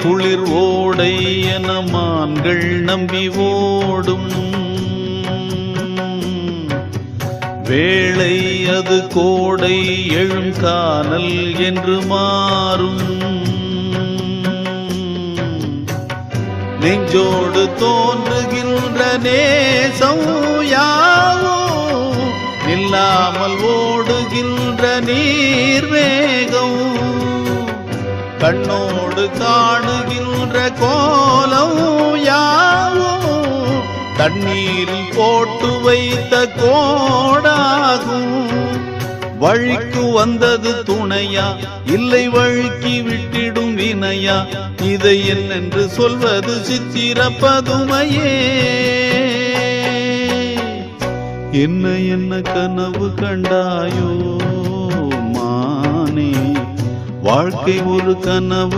குளிர் ஓடை என மான்கள் நம்பி ஓடும் வேளை அது கோடை எழும் கானல் என்று மாறும். நெஞ்சோடு தோன்றுகின்ற நேசம் யாவும் இல்லாமல் ஓடுகின்ற நீர்வேகம். கண்ணோடு காணுகின்ற கோலம் யாவும் தண்ணீரில் போட்டு வைத்த கோடாகும். வழிக்கு வந்தது துணையா இல்லை வழுக்கி விட்டிடும் வினையா? இதை என்னென்று சொல்வது சித்திர பதுமையே? என்ன என்ன கனவு கண்டாயோ மானே? வாழ்க்கை ஒரு கனவு